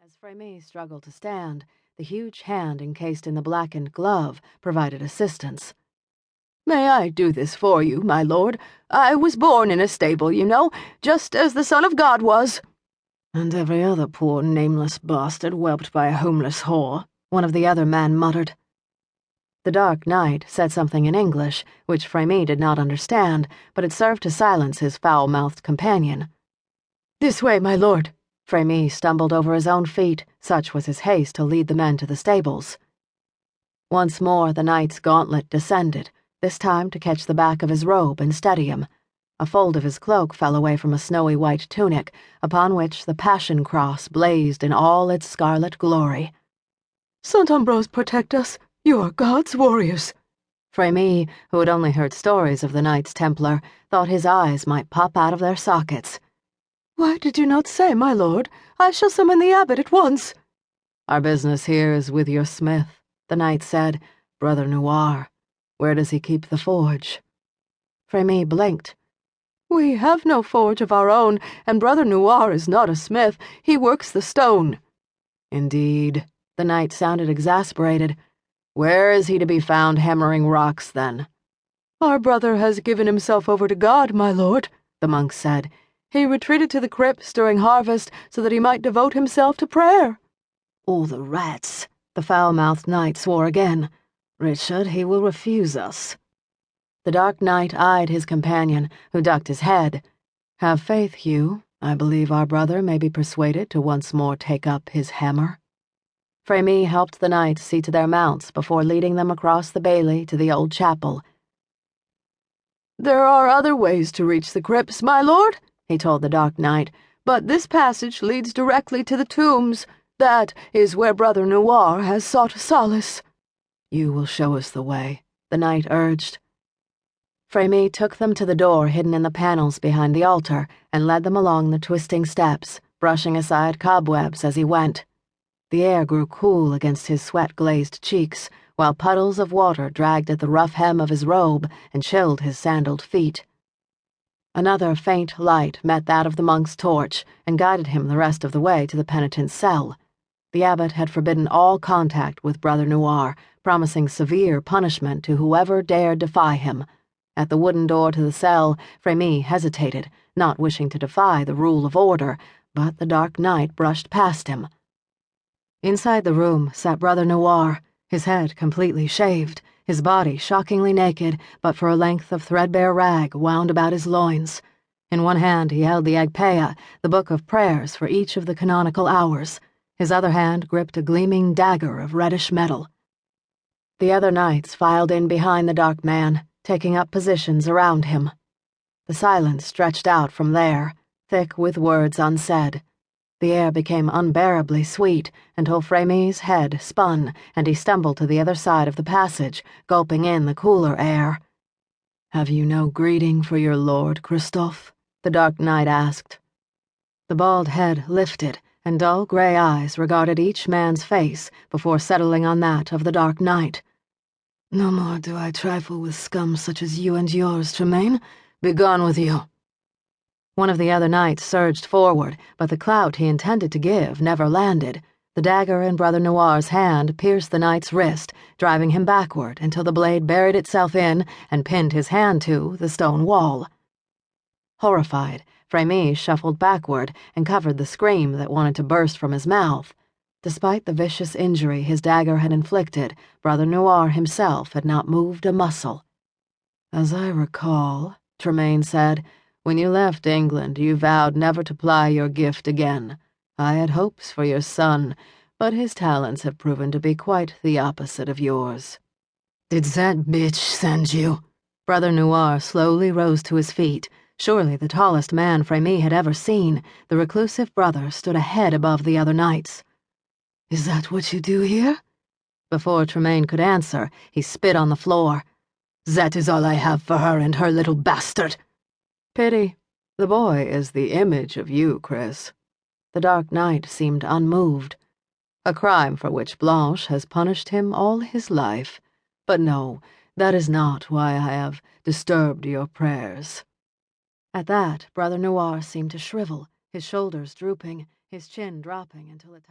As Frémy struggled to stand, the huge hand encased in the blackened glove provided assistance. "May I do this for you, my lord? I was born in a stable, you know, just as the Son of God was." "And every other poor nameless bastard whelped by a homeless whore," one of the other men muttered. The Dark Knight said something in English, which Frémy did not understand, but it served to silence his foul-mouthed companion. "This way, my lord." Frémy stumbled over his own feet, such was his haste to lead the men to the stables. Once more the knight's gauntlet descended, this time to catch the back of his robe and steady him. A fold of his cloak fell away from a snowy white tunic, upon which the Passion Cross blazed in all its scarlet glory. "Saint Ambrose protect us! You are God's warriors!" Frémy, who had only heard stories of the Knights Templar, thought his eyes might pop out of their sockets. "Why did you not say, my lord? I shall summon the abbot at once." "Our business here is with your smith," the knight said. "Brother Noir. Where does he keep the forge?" Frémy blinked. "We have no forge of our own, and Brother Noir is not a smith. He works the stone." "Indeed." The knight sounded exasperated. "Where is he to be found hammering rocks, then?" "Our brother has given himself over to God, my lord," the monk said. "He retreated to the crypts during harvest so that he might devote himself to prayer." "All the rats," the foul-mouthed knight swore again. "Richard, he will refuse us." The Dark Knight eyed his companion, who ducked his head. "Have faith, Hugh. I believe our brother may be persuaded to once more take up his hammer." Frémy helped the knight see to their mounts before leading them across the bailey to the old chapel. "There are other ways to reach the crypts, my lord," he told the Dark Knight, "but this passage leads directly to the tombs. That is where Brother Noir has sought solace." "You will show us the way," the knight urged. Frémy took them to the door hidden in the panels behind the altar and led them along the twisting steps, brushing aside cobwebs as he went. The air grew cool against his sweat-glazed cheeks, while puddles of water dragged at the rough hem of his robe and chilled his sandaled feet. Another faint light met that of the monk's torch and guided him the rest of the way to the penitent's cell. The abbot had forbidden all contact with Brother Noir, promising severe punishment to whoever dared defy him. At the wooden door to the cell, Frémy hesitated, not wishing to defy the rule of order, but the Dark Knight brushed past him. Inside the room sat Brother Noir, his head completely shaved, his body shockingly naked, but for a length of threadbare rag wound about his loins. In one hand he held the Agpeya, the book of prayers for each of the canonical hours. His other hand gripped a gleaming dagger of reddish metal. The other knights filed in behind the dark man, taking up positions around him. The silence stretched out from there, thick with words unsaid. The air became unbearably sweet until Frémy's head spun and he stumbled to the other side of the passage, gulping in the cooler air. "Have you no greeting for your lord, Christophe?" the Dark Knight asked. The bald head lifted, and dull gray eyes regarded each man's face before settling on that of the Dark Knight. "No more do I trifle with scum such as you and yours, Tremaine. Begone with you." One of the other knights surged forward, but the clout he intended to give never landed. The dagger in Brother Noir's hand pierced the knight's wrist, driving him backward until the blade buried itself in and pinned his hand to the stone wall. Horrified, Frémy shuffled backward and covered the scream that wanted to burst from his mouth. Despite the vicious injury his dagger had inflicted, Brother Noir himself had not moved a muscle. "As I recall," Tremaine said, "when you left England, you vowed never to ply your gift again. I had hopes for your son, but his talents have proven to be quite the opposite of yours." "Did that bitch send you?" Brother Noir slowly rose to his feet. Surely the tallest man Frémy had ever seen, the reclusive brother stood a head above the other knights. "Is that what you do here?" Before Tremaine could answer, he spit on the floor. "That is all I have for her and her little bastard." "Pity. The boy is the image of you, Chris." The Dark Knight seemed unmoved. "A crime for which Blanche has punished him all his life. But no, that is not why I have disturbed your prayers." At that, Brother Noir seemed to shrivel, his shoulders drooping, his chin dropping until it touched